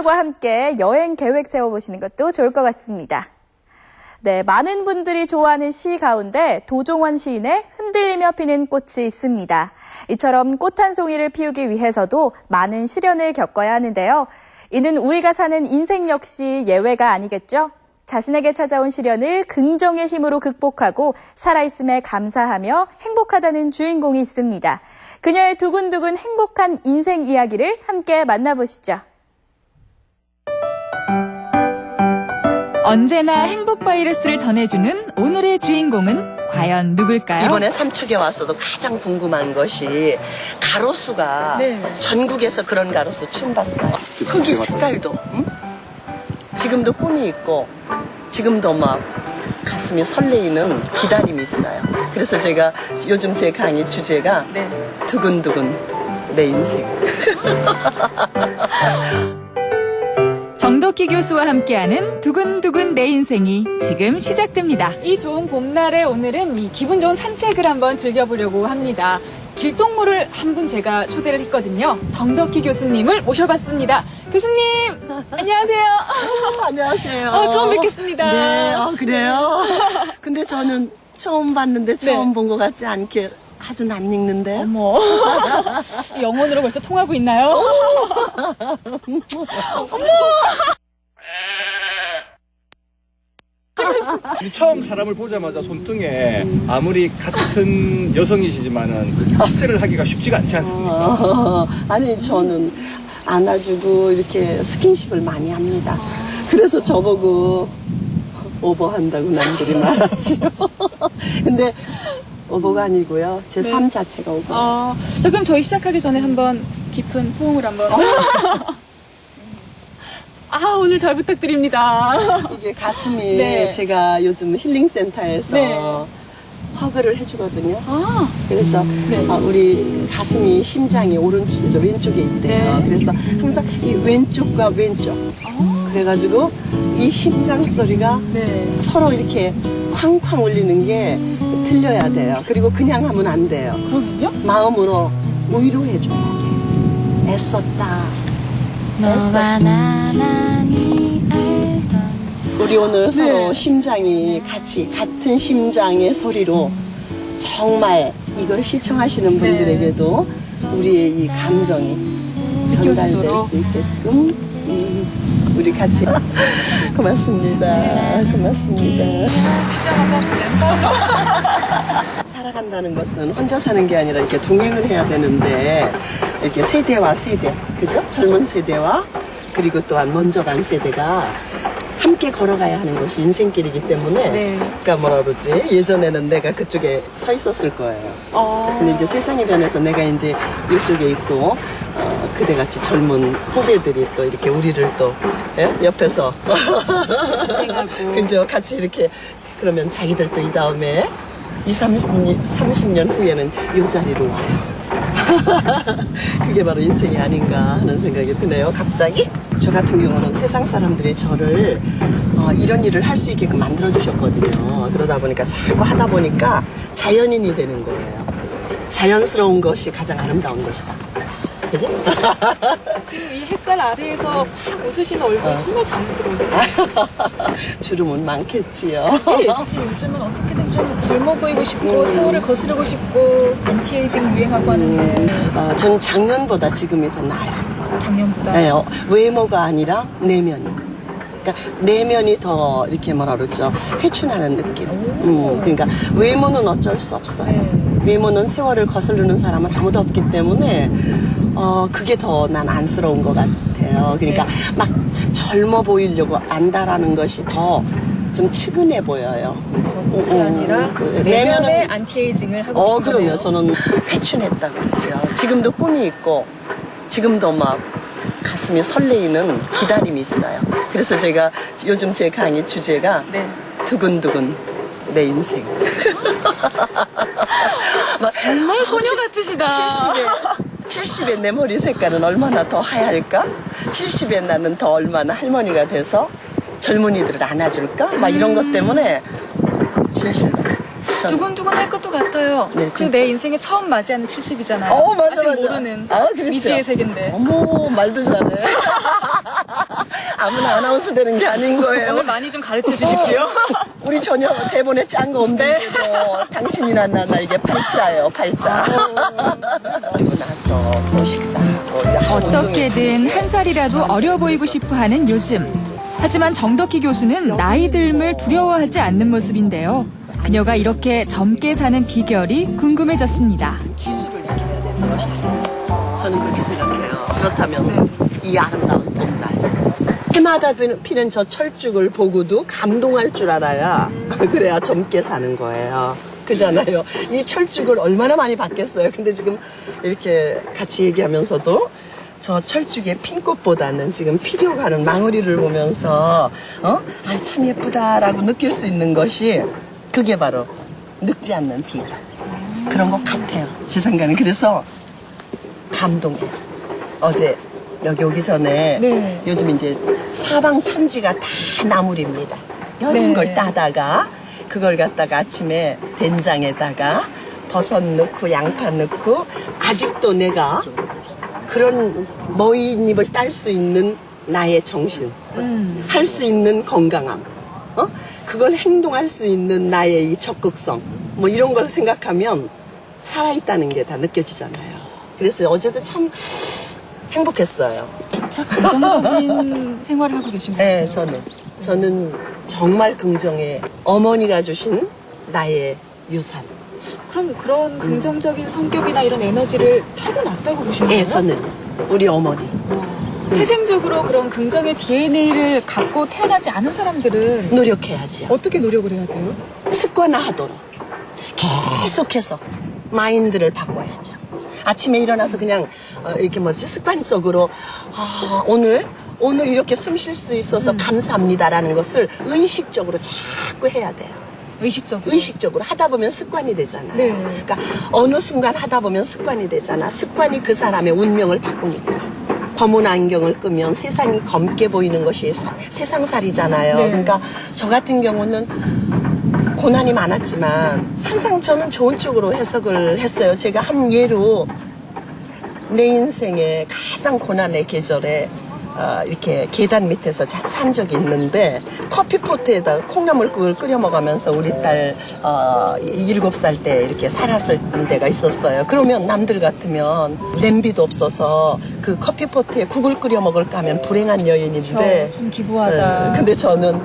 가족들과 함께 여행 계획 세워보시는 것도 좋을 것 같습니다. 네, 많은 분들이 좋아하는 시 가운데 도종원 시인의 흔들리며 피는 꽃이 있습니다. 이처럼 꽃 한 송이를 피우기 위해서도 많은 시련을 겪어야 하는데요. 이는 우리가 사는 인생 역시 예외가 아니겠죠? 자신에게 찾아온 시련을 긍정의 힘으로 극복하고 살아있음에 감사하며 행복하다는 주인공이 있습니다. 그녀의 두근두근 행복한 인생 이야기를 함께 만나보시죠. 언제나 행복 바이러스를 전해주는 오늘의 주인공은 과연 누굴까요? 이번에 삼척에 와서도 가장 궁금한 것이 가로수가 전국에서 그런 가로수 처음 봤어요. 흙이 색깔도 지금도 꿈이 있고 지금도 막 가슴이 설레이는 기다림이 있어요. 그래서 제가 요즘 제 강의 주제가 두근두근 내 인생. 정덕희 교수와 함께하는 두근두근 내 인생이 지금 시작됩니다. 이 좋은 봄날에 오늘은 이 기분 좋은 산책을 한번 즐겨보려고 합니다. 길동무를 한 분 제가 초대를 했거든요. 정덕희 교수님을 모셔봤습니다. 교수님, 안녕하세요. 안녕하세요. 처음 뵙겠습니다. 네, 그래요? 근데 저는 처음 봤는데 처음 본 것 같지 않게 아주 낯익는데. 어머, 영혼으로 벌써 통하고 있나요? 처음 사람을 보자마자 손등에 아무리 같은 여성이시지만은 키스를 하기가 쉽지가 않지 않습니까? 아니 저는 안아주고 이렇게 스킨십을 많이 합니다. 그래서 저보고 오버한다고 남들이 말하지요. 근데 오버가 아니고요. 제 삶 자체가 오버. 자, 그럼 저희 시작하기 전에 한번 깊은 호응을 한번. 오늘 잘 부탁드립니다. 이게 가슴이 제가 요즘 힐링센터에서 허그를 해주거든요. 그래서 우리 가슴이 심장이 오른쪽이죠. 왼쪽에 있대요. 그래서 항상 이 왼쪽과 왼쪽. 그래가지고 이 심장 소리가 서로 이렇게 쾅쾅 울리는 게 들려야 돼요. 그리고 그냥 하면 안 돼요. 그러면요? 마음으로 위로해줘야 돼. 애썼다. 너와 나만이 알던 우리 오늘 서로 심장이 같이 같은 심장의 소리로 정말 이걸 시청하시는 분들에게도 우리의 이 감정이 전달될 수 있게끔 우리 같이 고맙습니다. 고맙습니다. 살아간다는 것은 혼자 사는 게 아니라 이렇게 동행을 해야 되는데 이렇게 세대와 세대, 그죠? 젊은 세대와 그리고 또한 먼저 간 세대가 함께 걸어가야 하는 것이 인생길이기 때문에 그러니까 뭐라 그러지? 예전에는 내가 그쪽에 서 있었을 거예요. 근데 이제 세상이 변해서 내가 이제 이쪽에 있고 그대같이 젊은 후배들이 또 이렇게 우리를 또 옆에서 그죠? 같이 이렇게 그러면 자기들도 이 다음에 30년 후에는 이 자리로 와요. 그게 바로 인생이 아닌가 하는 생각이 드네요. 갑자기 저 같은 경우는 세상 사람들이 저를 이런 일을 할 수 있게끔 만들어 주셨거든요. 그러다 보니까 자꾸 하다 보니까 자연인이 되는 거예요. 자연스러운 것이 가장 아름다운 것이다. 그죠? 지금 이 햇살 아래에서 확 웃으시는 얼굴이 정말 자연스러웠어요. 주름은 많겠지요. 지금 요즘은 어떻게든 좀 젊어 보이고 싶고 세월을 거스르고 싶고 안티에이징 유행하고 하는데 전 작년보다 지금이 더 나아요. 작년보다? 네, 외모가 아니라 내면이. 그러니까 내면이 더 이렇게 뭐라 그러죠? 회춘하는 느낌. 그러니까 외모는 어쩔 수 없어요. 외모는 세월을 거스르는 사람은 아무도 없기 때문에 그게 더 난 안쓰러운 것 같아요. 그러니까 막 젊어 보이려고 안다라는 것이 더 좀 측은해 보여요. 그것이 아니라 내면의 안티에이징을 하고 싶어요. 그럼요. 저는 회춘했다 그러죠. 지금도 꿈이 있고 지금도 막 가슴이 설레이는 기다림이 있어요. 그래서 제가 요즘 제 강의 주제가 두근두근 내 인생. 정말 소녀 같으시다. 70에 내 머리 색깔은 얼마나 더 하얄까? 70에 나는 더 얼마나 할머니가 돼서 젊은이들을 안아줄까? 막 이런 것 때문에 진실. 두근두근 할 것도 같아요. 네, 그 내 인생에 처음 맞이하는 70이잖아요. 맞아, 아직 맞아. 모르는 그렇죠. 미지의 세계인데. 어머, 말도 잘해. 아무나 아나운서 되는 게 아닌 거예요. 오늘 많이 좀 가르쳐 주십시오. 우리 전혀 대본에 짠 거 없는데 당신이나 나나 이게 팔자예요, 팔자. 그리고 나서 또 식사하고 어떻게든 한 살이라도 어려 보이고 싶어 하는 요즘. 하지만 정덕희 교수는 나이 듦을 두려워하지 않는 모습인데요. 그녀가 이렇게 젊게 사는 비결이 궁금해졌습니다. 기술을 익혀야 되는 것이 아닌가. 저는 그렇게 생각해요. 그렇다면 이 아름다운 봄날 해마다 피는 저 철쭉을 보고도 감동할 줄 알아야 그래야 젊게 사는 거예요. 그잖아요. 이 철쭉을 얼마나 많이 봤겠어요. 근데 지금 이렇게 같이 얘기하면서도 저 철쭉의 핀꽃보다는 지금 피려 가는 망우리를 보면서 아, 참 예쁘다라고 느낄 수 있는 것이 그게 바로 늙지 않는 비결. 그런 것 같아요. 제 생각에는. 그래서 감동해요. 어제 여기 오기 전에 네. 요즘 이제 사방 천지가 다 나물입니다. 여린 네. 걸 따다가 그걸 갖다가 아침에 된장에다가 버섯 넣고 양파 넣고 아직도 내가 그런 머윗잎을 딸 수 있는 나의 정신, 할 수 있는 건강함, 그걸 행동할 수 있는 나의 이 적극성, 뭐 이런 걸 생각하면 살아있다는 게 다 느껴지잖아요. 그래서 어제도 참 행복했어요. 진짜 긍정적인 생활을 하고 계신 거예요. 네, 저는 정말 긍정의 어머니가 주신 나의 유산. 그럼 그런 긍정적인 성격이나 이런 에너지를 타고났다고 보시는 거예요? 네, 저는 우리 어머니. 태생적으로 그런 긍정의 DNA를 갖고 태어나지 않은 사람들은 노력해야죠. 어떻게 노력을 해야 돼요? 습관화하도록 계속해서 마인드를 바꿔야죠. 아침에 일어나서 그냥 이렇게 습관적으로 오늘 이렇게 숨 쉴 수 있어서 감사합니다라는 것을 의식적으로 자꾸 해야 돼요. 의식적으로 하다 보면 습관이 되잖아요. 네. 그러니까 어느 순간 하다 보면 습관이 되잖아. 습관이 그 사람의 운명을 바꾸니까. 검은 안경을 끄면 세상이 검게 보이는 것이 세상살이잖아요. 네. 그러니까 저 같은 경우는 고난이 많았지만 항상 저는 좋은 쪽으로 해석을 했어요. 제가 한 예로 내 인생의 가장 고난의 계절에 이렇게 계단 밑에서 산 적이 있는데 커피포트에다 콩나물국을 끓여 먹으면서 우리 딸 7살 때 이렇게 살았을 때가 있었어요. 그러면 남들 같으면 냄비도 없어서 그 커피포트에 국을 끓여 먹을까 하면 불행한 여인인데 참 기부하다. 근데 저는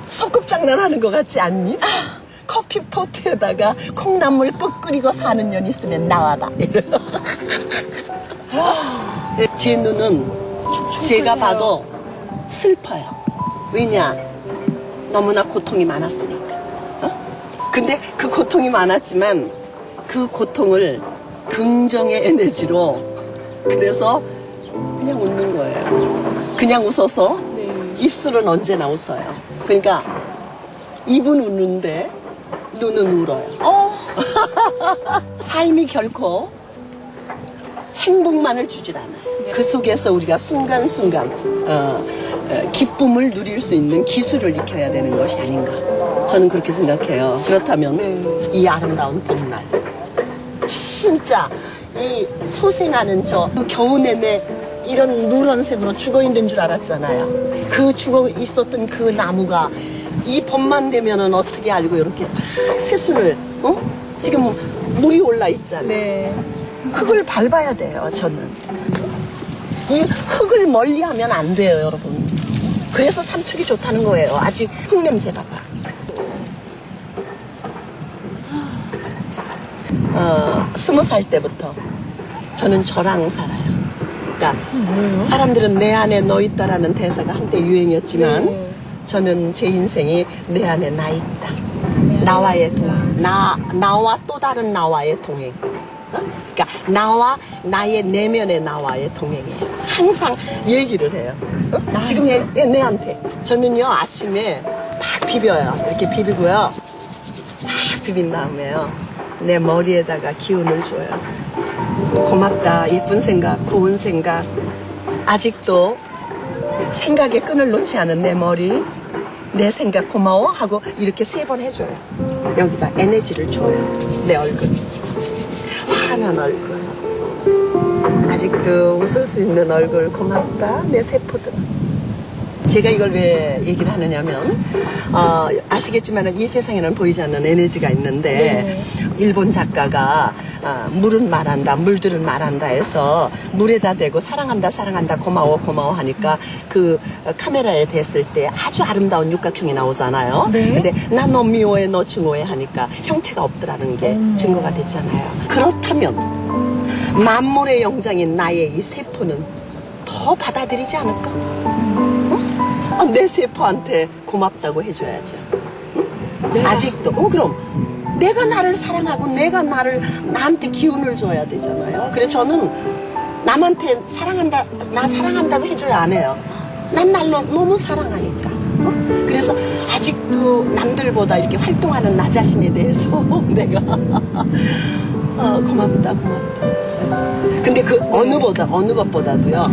소꿉장난하는 것 같지 않니? 커피포트에다가 콩나물국 끓이고 사는 년 있으면 나와봐. 제 눈은 제가 봐도 슬퍼요. 왜냐? 너무나 고통이 많았으니까. 근데 그 고통이 많았지만 그 고통을 긍정의 에너지로 그래서 그냥 웃는 거예요. 그냥 웃어서 입술은 언제나 웃어요. 그러니까 입은 웃는데 눈은 울어요. 삶이 결코 행복만을 주질 않아요. 그 속에서 우리가 순간순간 기쁨을 누릴 수 있는 기술을 익혀야 되는 것이 아닌가. 저는 그렇게 생각해요. 그렇다면 이 아름다운 봄날 진짜 이 소생하는 저 겨우 내내 이런 누런색으로 죽어있는 줄 알았잖아요. 그 죽어 있었던 그 나무가 이 봄만 되면은 어떻게 알고 이렇게 딱 새순을 지금 물이 올라 있잖아요. 네. 흙을 밟아야 돼요. 저는 이 흙을 멀리하면 안 돼요, 여러분. 그래서 삼축이 좋다는 거예요. 아직 흙 냄새 봐봐. 20살 때부터 저는 저랑 살아요. 그러니까 사람들은 내 안에 너 있다라는 대사가 한때 유행이었지만 네. 저는 제 인생이 내 안에 나 있다. 나와의 동행. 나와 또 다른 나와의 동행. 그러니까 나와 나의 내면의 나와의 동행이에요. 항상 얘기를 해요. 지금 내한테. 저는요 아침에 막 비벼요. 이렇게 비비고요. 막 비빈 다음에요. 내 머리에다가 기운을 줘요. 고맙다. 예쁜 생각, 고운 생각. 아직도 생각의 끈을 놓지 않은 내 머리. 내 생각 고마워 하고 이렇게 3번 해줘요. 여기다 에너지를 줘요. 내 얼굴. 환한 얼굴. 아직도 웃을 수 있는 얼굴 고맙다. 내 세포들아. 제가 이걸 왜 얘기를 하느냐면 아시겠지만 이 세상에는 보이지 않는 에너지가 있는데 일본 작가가 물은 말한다, 물들은 말한다 해서 물에다 대고 사랑한다, 사랑한다, 고마워, 고마워 하니까 그 카메라에 댔을 때 아주 아름다운 육각형이 나오잖아요. 근데 나 너 미워해, 너 증오해 하니까 형체가 없더라는 게 증거가 됐잖아요. 그렇다면 만물의 영장인 나의 이 세포는 더 받아들이지 않을까? 내 세포한테 고맙다고 해줘야죠. 아직도. 그럼 내가 나를 사랑하고 내가 나한테 기운을 줘야 되잖아요. 그래서 저는 남한테 사랑한다, 나 사랑한다고 해줘야 안 해요. 난 날 너무 사랑하니까. 그래서 아직도 남들보다 이렇게 활동하는 나 자신에 대해서 내가 고맙다. 근데 그 어느 것보다도요.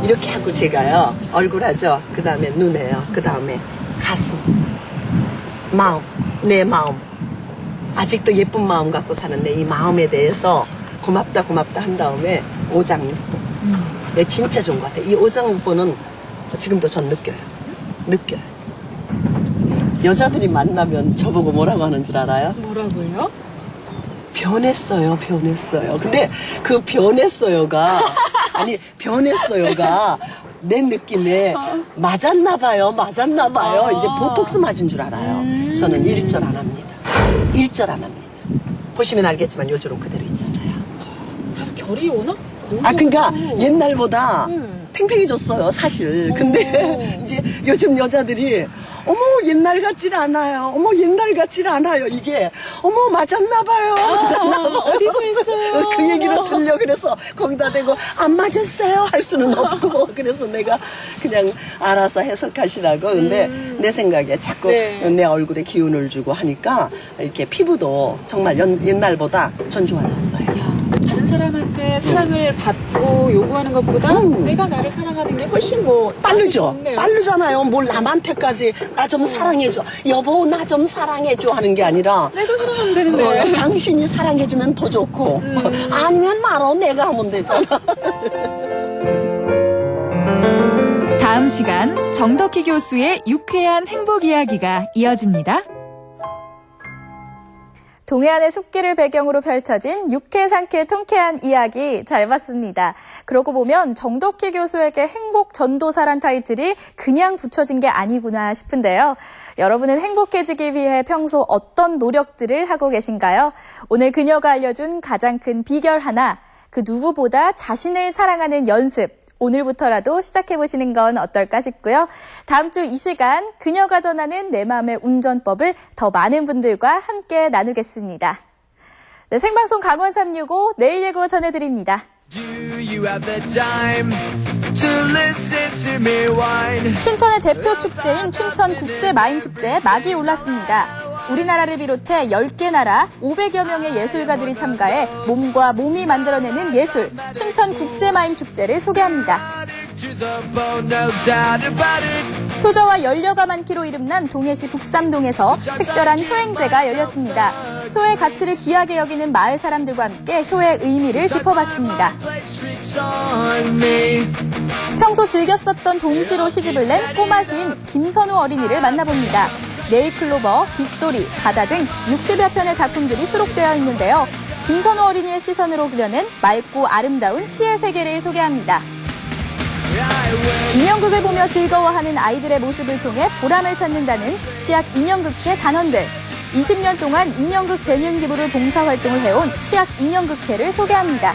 이렇게 하고 제가요. 얼굴 하죠. 그 다음에 눈에요. 그 다음에 가슴, 마음, 내 마음. 아직도 예쁜 마음 갖고 사는 내 이 마음에 대해서 고맙다 한 다음에 오장육부. 내 진짜 좋은 것 같아요. 이 오장육부는 지금도 전 느껴요. 여자들이 만나면 저보고 뭐라고 하는 줄 알아요? 뭐라고요? 변했어요. 근데 그 변했어요가 내 느낌에 맞았나 봐요. 이제 보톡스 맞은 줄 알아요. 저는 일절 안 합니다. 보시면 알겠지만 요즘 그대로 있잖아요. 그래서 결이 워낙 그러니까 옛날보다 팽팽해졌어요, 사실. 근데 이제 요즘 여자들이 어머 옛날 같질 않아요. 이게 맞았나 봐요. 어디서 했어요? 그 얘기를 들려. 그래서 거기다 대고 안 맞았어요 할 수는 없고 그래서 내가 그냥 알아서 해석하시라고. 근데 내 생각에 자꾸 내 얼굴에 기운을 주고 하니까 이렇게 피부도 정말 옛날보다 전 좋아졌어요. 다른 사람한테 사랑을 받고 요구하는 것보다 내가 나를 사랑하는 게 훨씬 빠르죠. 빠르잖아요. 뭘 남한테까지 나 좀 사랑해줘, 여보 나 좀 사랑해줘 하는 게 아니라 내가 사랑하면 되는데. 당신이 사랑해주면 더 좋고 아니면 말어 내가 하면 되잖아. 다음 시간 정덕희 교수의 유쾌한 행복 이야기가 이어집니다. 동해안의 숲길을 배경으로 펼쳐진 유쾌, 상쾌, 통쾌한 이야기 잘 봤습니다. 그러고 보면 정덕희 교수에게 행복 전도사란 타이틀이 그냥 붙여진 게 아니구나 싶은데요. 여러분은 행복해지기 위해 평소 어떤 노력들을 하고 계신가요? 오늘 그녀가 알려준 가장 큰 비결 하나, 그 누구보다 자신을 사랑하는 연습. 오늘부터라도 시작해보시는 건 어떨까 싶고요. 다음 주 이 시간 그녀가 전하는 내 마음의 운전법을 더 많은 분들과 함께 나누겠습니다. 네, 생방송 강원 365 내일 예고 전해드립니다. 춘천의 대표 축제인 춘천국제마임축제 막이 올랐습니다. 우리나라를 비롯해 10개 나라 500여 명의 예술가들이 참가해 몸과 몸이 만들어내는 예술, 춘천국제마임축제를 소개합니다. 효자와 연려가 많기로 이름난 동해시 북삼동에서 특별한 효행제가 열렸습니다. 효의 가치를 귀하게 여기는 마을 사람들과 함께 효의 의미를 짚어봤습니다. 평소 즐겨 썼던 동시로 시집을 낸 꼬마 시인 김선우 어린이를 만나봅니다. 네잎클로버, 빗소리, 바다 등 60여 편의 작품들이 수록되어 있는데요. 김선우 어린이의 시선으로 그려낸 맑고 아름다운 시의 세계를 소개합니다. 인형극을 보며 즐거워하는 아이들의 모습을 통해 보람을 찾는다는 치악 인형극회 단원들. 20년 동안 인형극 재능 기부를 봉사활동을 해온 치악 인형극회를 소개합니다.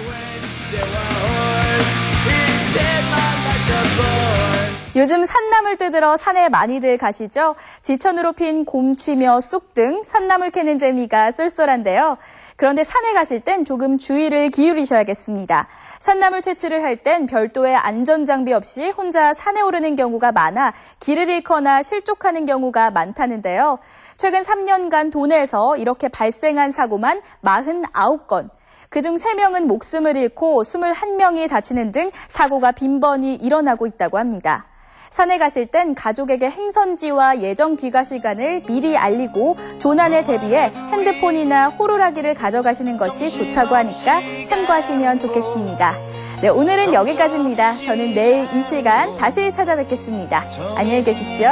요즘 산나물 뜯으러 산에 많이들 가시죠? 지천으로 핀 곰치며 쑥 등 산나물 캐는 재미가 쏠쏠한데요. 그런데 산에 가실 땐 조금 주의를 기울이셔야겠습니다. 산나물 채취를 할 땐 별도의 안전장비 없이 혼자 산에 오르는 경우가 많아 길을 잃거나 실족하는 경우가 많다는데요. 최근 3년간 도내에서 이렇게 발생한 사고만 49건. 그중 3명은 목숨을 잃고 21명이 다치는 등 사고가 빈번히 일어나고 있다고 합니다. 산에 가실 땐 가족에게 행선지와 예정 귀가 시간을 미리 알리고 조난에 대비해 핸드폰이나 호루라기를 가져가시는 것이 좋다고 하니까 참고하시면 좋겠습니다. 네, 오늘은 여기까지입니다. 저는 내일 이 시간 다시 찾아뵙겠습니다. 안녕히 계십시오.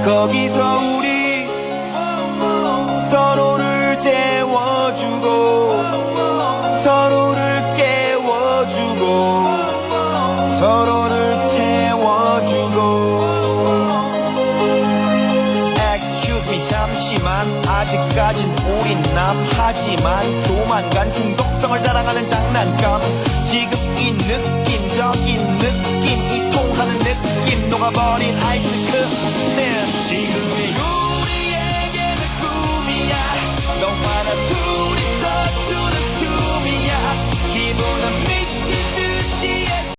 거기서 우리 서로를 재워주고 서로를 깨워주고 서로를 채워주고 Excuse me 잠시만 아직까진 우린 남하지만 조만간 중독성을 자랑하는 장난감 지금 이 느낌적인 느낌 이 통하는 느낌 녹아버린 아이스크림 지금의